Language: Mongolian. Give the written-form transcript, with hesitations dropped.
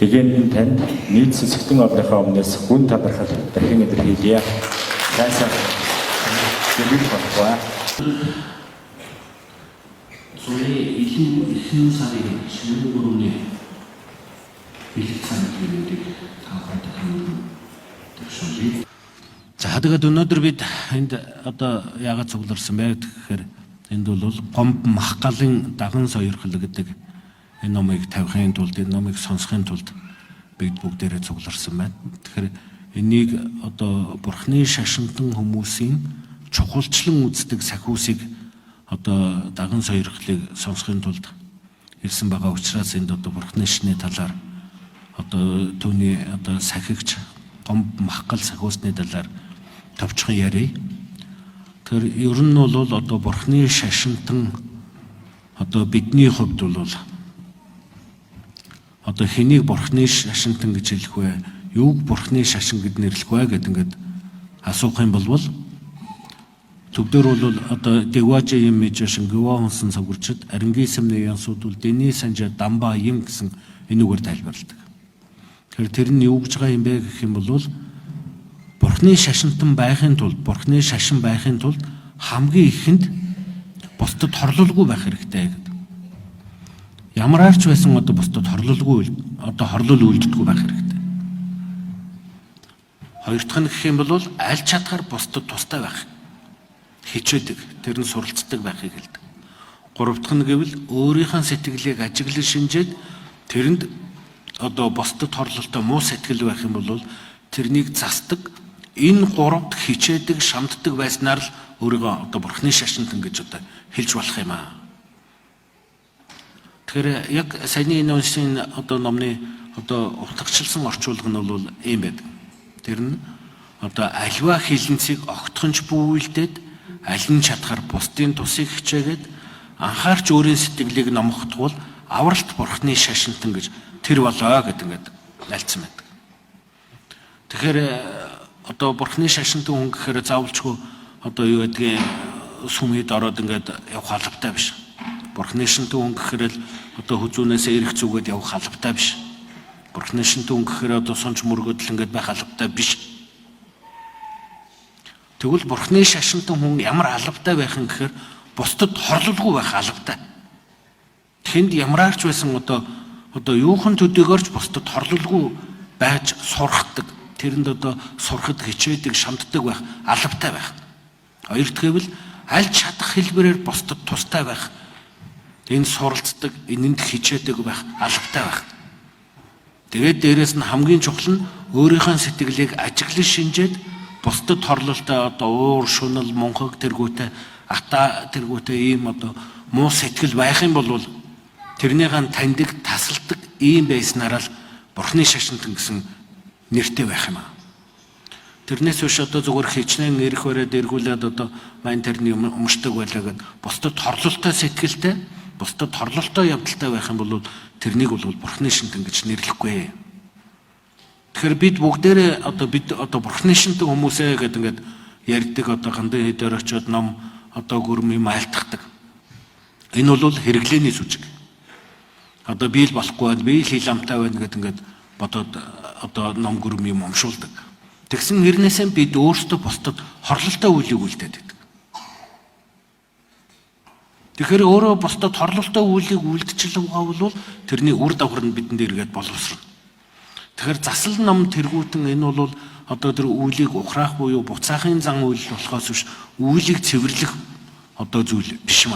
Эгээн танд нийт сэсэгтэн орныхоо өмнөөс гүн талархал дахин илэрхийлье. Сайсан гэрэл болтугай. Сүүлийн ихэнх сарын 14-ний бэлэг цааны төлөвлөлийг таахад төвшүүлээ. За тэгээд өнөөдөр бид энд одоо яагаад цугларсан бэ гэхээр энд бол гомб махгалын даган сойрхол гэдэг энэ номыг тавихын тулд, энэ номыг сонсохын тулд бид бүгдээрээ цугларсан байна. Тэгэхээр энийг одоо Бурхны шашинтан хүмүүсийн чухалчлан үздэг сахиусыг одоо даган сойрхлыг сонсохын тулд ирсэн байгаа учраас энд одоо Бурхны шашны талаар одоо түүний одоо сахигч гомб махгал сахиусны талаар товчхон ярив. Тэр ер нь бол одоо Бурхны шашинтан одоо бидний хувьд бол одоо хэнийг Бурхны шашинтан гэж хэлэх вэ? Юуг Бурхны шашин гэд нэрлэх вэ гэдэг ингээд асуух юм бол төвдөр бол одоо Дэважи юм мэж шингэваа хонсон цогөрчд арингисэмний янсууд Дэни санжа дамба юм гэсэн энүүгээр тайлбарладаг. Тэгэхээр тэр нь юу гэж байгаа юм бэ гэх юм бол Бурхны шашинтан байхын тулд, Бурхны шашин байхын тулд хамгийн ихэнд бусдад хорлолгүй байх хэрэгтэй гэдэг. Ямар ч байсан одоо бусдад хорлолгүй одоо хорлол үйлдэлгүй байх хэрэгтэй. Хоёр дахь нь гэх юм бол аль чадгаар бусдад тустай байх. Хичээдэг, тэр нь суралцдаг байхыг хэлдэг. Гурав дахь нь гэвэл өөрийнхөө сэтгэлийг ажиглан шинжээд тэрэнд одоо бусдад хорлолтой муу сэтгэл байх юм бол тэрнийг засдаг. Энэ гуравд хичээдэг, шамддаг байснаар л өөрийгөө одоо Бурхны шашинтан гэж одоо хэлж болох юм аа. Тэгэхээр яг саяны энэ уншийн одоо номны одоо утгачлсан орчуулга нь бол ийм байдаг. Тэр нь одоо альва хилэнцгийг огтхонч бүүлдээд аль нь чадхаар бусдын тусыг хичээгээд анхаарч өөрийн сэтгэлийг номхдгол авралт Бурхны шашинтан гэж тэр болоо гэдэг ингээд нальцсан байдаг. Тэгэхээр одоо Бурхны шашинтан хүн гэхээр заавалчгүй одоо юу гэдгийг сүмэд ороод ингээд явах албатай биш. Бурхны шашинтан хүн гэхээр л одоо хүзүүнээс эрх зүгээд явах албатай биш. Бурхны шашинтан хүн гэхээр одоо сонч мөргөдөл ингээд байх албатай биш. Тэгвэл Бурхны шашинтан хүн ямар албатай байх юм гэхээр бусдад хорлолгүй байх албатай. Тэнд ямарч байсан одоо юухан төдийгөрч бусдад хорлолгүй байж сурахдаг. Тэрэнд одоо сурахад хичээдэг, шамддаг байх албатай байх. Хоёр дахь гэвэл аль чадах хэлбэрээр бусдад тустай байх. Энэ суралцдаг, энэнд хичээдэг байх албатай байх. Тэгээд дээрэс нь хамгийн чухал нь өөрийнхөө сэтгэлийг ажиглан шинжээд бусдад хорлолтой одоо уур шунал мунхаг тэргүүтэй ата тэргүүтэй ийм одоо муу сэтгэл байх юм бол тэрнийхэн таньдаг тасалдаг ийм байснараа л Бурхны шашинтан гэсэн нэртэй байх юм аа. Тэрнээс биш одоо зүгээр хичнээн эрх бариад эргүүлээд одоо мань тэрний өмшдөг байлаа гэд бусдад хорлолтой сэтгэлтэй, бусдад хорлолтой явдалтай байх юм бол тэрнийг бол Бурхны шашинтан гэж нэрлэхгүй. Тэгэхээр бид бүгдээрээ одоо Бурхны шашинтан хүмүүсээ гэдэг ингээд ярьдаг одоо гандын хэдээр очиод ном одоо гүрм юм айлтгадаг. Энэ бол хэрэглээний сүжиг. Одоо би л болохгүй байна, би л хил амтай байна гэдэг ингээд бодоод одоо ном гүрм юм өмшүүлдэг. Тэгсэн хэрнээсээ бид өөрсдөө бусдад хорлолтой үйлийг үлдээд байдаг. Тэгэхээр өөрөө бусдад хорлолтой үйлийг үлдчихэл байгаа бол тэрний үр дагавар нь бидэнд эргээд боловсрно. Тэгэхээр засал ном тэргүүтэн энэ бол одоо тэр үйлийг ухраах буюу буцаахын зан үйл болохоос биш үйлийг цэвэрлэх одоо зүйл биш юм.